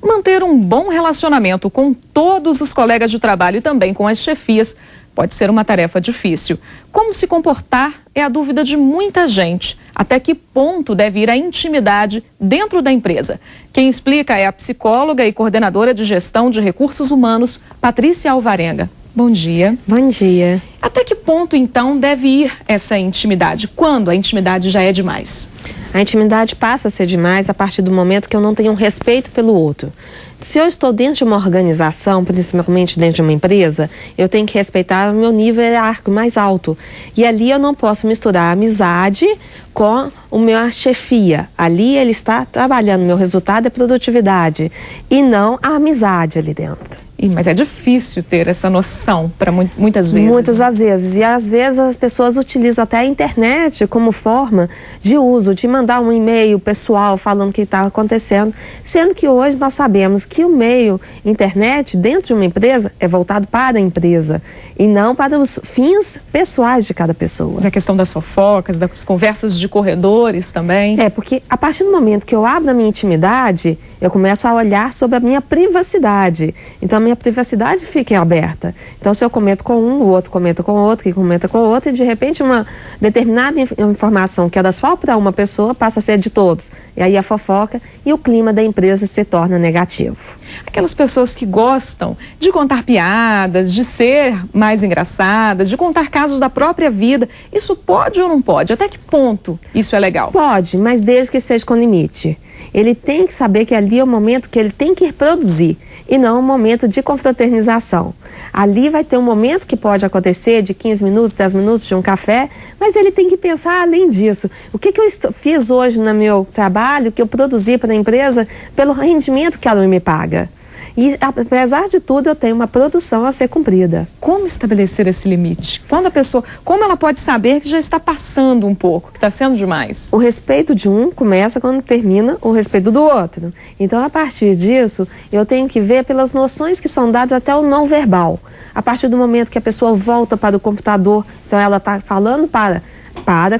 Manter um bom relacionamento com todos os colegas de trabalho e também com as chefias pode ser uma tarefa difícil. Como se comportar é a dúvida de muita gente. Até que ponto deve ir a intimidade dentro da empresa? Quem explica é a psicóloga e coordenadora de gestão de recursos humanos, Patrícia Alvarenga. Bom dia. Bom dia. Até que ponto, então, deve ir essa intimidade? Quando a intimidade já é demais? A intimidade passa a ser demais a partir do momento que eu não tenho respeito pelo outro. Se eu estou dentro de uma organização, principalmente dentro de uma empresa, eu tenho que respeitar o meu nível hierárquico mais alto. E ali eu não posso misturar a amizade com a minha chefia. Ali ele está trabalhando, meu resultado é produtividade e não a amizade ali dentro. Mas é difícil ter essa noção para muitas vezes. Muitas das vezes. E às vezes as pessoas utilizam até a internet como forma de uso, de mandar um e-mail pessoal falando o que está acontecendo. Sendo que hoje nós sabemos que o meio internet dentro de uma empresa é voltado para a empresa e não para os fins pessoais de cada pessoa. A questão das fofocas, das conversas de corredores também. Porque a partir do momento que eu abro a minha intimidade, eu começo a olhar sobre a minha privacidade. Então a minha privacidade fica aberta. Então se eu comento com um, o outro comenta com o outro, que comenta com o outro, e de repente uma determinada informação que era só para uma pessoa passa a ser de todos. E aí a fofoca e o clima da empresa se torna negativo. Aquelas pessoas que gostam de contar piadas, de ser mais engraçadas, de contar casos da própria vida, isso pode ou não pode? Até que ponto isso é legal? Pode, mas desde que seja com limite. Ele tem que saber que ali é o momento que ele tem que produzir e não um momento de confraternização. Ali vai ter um momento que pode acontecer de 15 minutos, 10 minutos de um café, mas ele tem que pensar além disso. O que eu fiz hoje no meu trabalho, que eu produzi para a empresa, pelo rendimento que ela me paga. E, apesar de tudo, eu tenho uma produção a ser cumprida. Como estabelecer esse limite? Quando a pessoa, como ela pode saber que já está passando um pouco, que está sendo demais? O respeito de um começa quando termina o respeito do outro. Então, a partir disso, eu tenho que ver pelas noções que são dadas até o não verbal. A partir do momento que a pessoa volta para o computador, então ela está falando para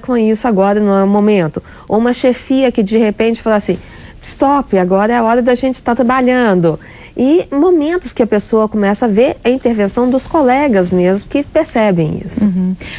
com isso, agora não é o momento. Ou uma chefia que de repente fala assim, stop, agora é a hora da gente estar trabalhando. E momentos que a pessoa começa a ver a intervenção dos colegas mesmo, que percebem isso.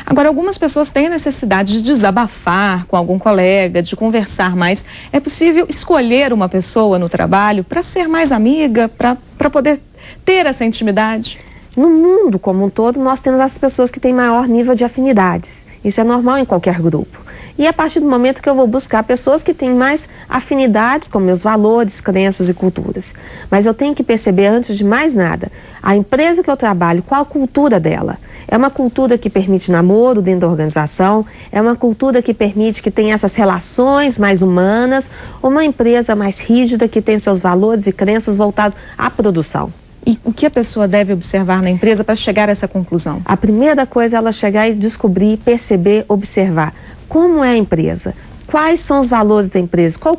Agora, algumas pessoas têm a necessidade de desabafar com algum colega, de conversar mais. É possível escolher uma pessoa no trabalho para ser mais amiga, para poder ter essa intimidade? No mundo como um todo, nós temos as pessoas que têm maior nível de afinidades. Isso é normal em qualquer grupo. E a partir do momento que eu vou buscar pessoas que têm mais afinidades com meus valores, crenças e culturas. Mas eu tenho que perceber, antes de mais nada, a empresa que eu trabalho, qual a cultura dela? É uma cultura que permite namoro dentro da organização? É uma cultura que permite que tenha essas relações mais humanas? Ou uma empresa mais rígida que tem seus valores e crenças voltados à produção? E o que a pessoa deve observar na empresa para chegar a essa conclusão? A primeira coisa é ela chegar e descobrir, perceber, observar como é a empresa, quais são os valores da empresa, qual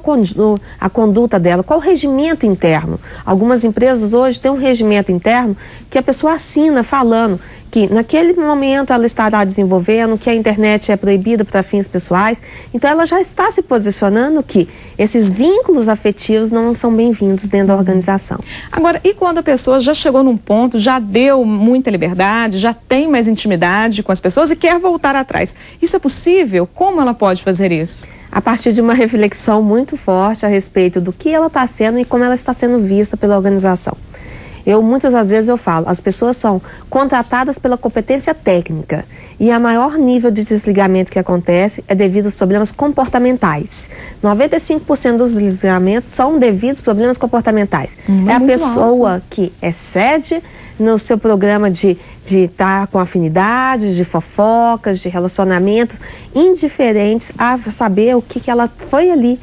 a conduta dela, qual o regimento interno. Algumas empresas hoje têm um regimento interno que a pessoa assina falando que naquele momento ela estará desenvolvendo, que a internet é proibida para fins pessoais. Então ela já está se posicionando que esses vínculos afetivos não são bem-vindos dentro da organização. Agora, e quando a pessoa já chegou num ponto, já deu muita liberdade, já tem mais intimidade com as pessoas e quer voltar atrás? Isso é possível? Como ela pode fazer isso? A partir de uma reflexão muito forte a respeito do que ela está sendo e como ela está sendo vista pela organização. Muitas das vezes eu falo, as pessoas são contratadas pela competência técnica e a maior nível de desligamento que acontece é devido aos problemas comportamentais. 95% dos desligamentos são devidos aos problemas comportamentais. É a pessoa alto, que excede no seu programa de estar com afinidades, de fofocas, de relacionamentos indiferentes a saber o que ela foi ali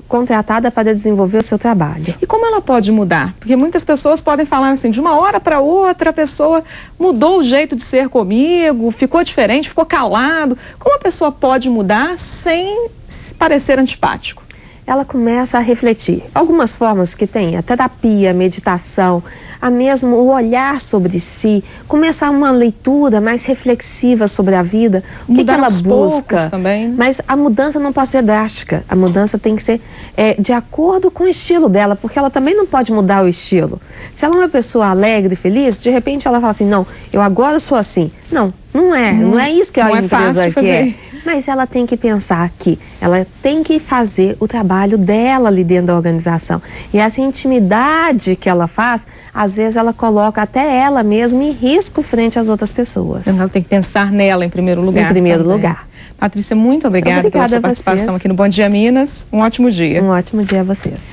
contratada para desenvolver o seu trabalho. E como ela pode mudar? Porque muitas pessoas podem falar assim, de uma hora para outra a pessoa mudou o jeito de ser comigo, ficou diferente, ficou calado. Como a pessoa pode mudar sem parecer antipático? ela começa a refletir. Algumas formas que tem, a terapia, a meditação, a mesmo o olhar sobre si, começar uma leitura mais reflexiva sobre a vida, o que ela busca. Também, né? Mas a mudança não pode ser drástica, a mudança tem que ser de acordo com o estilo dela, porque ela também não pode mudar o estilo. Se ela é uma pessoa alegre e feliz, de repente ela fala assim, não, eu agora sou assim. Não é isso que a empresa quer. Mas ela tem que pensar que ela tem que fazer o trabalho dela ali dentro da organização. E essa intimidade que ela faz, às vezes ela coloca até ela mesma em risco frente às outras pessoas. Ela tem que pensar nela em primeiro lugar. Em primeiro lugar. Patrícia, muito obrigada pela sua participação aqui no Bom Dia Minas. Um ótimo dia. Um ótimo dia a vocês.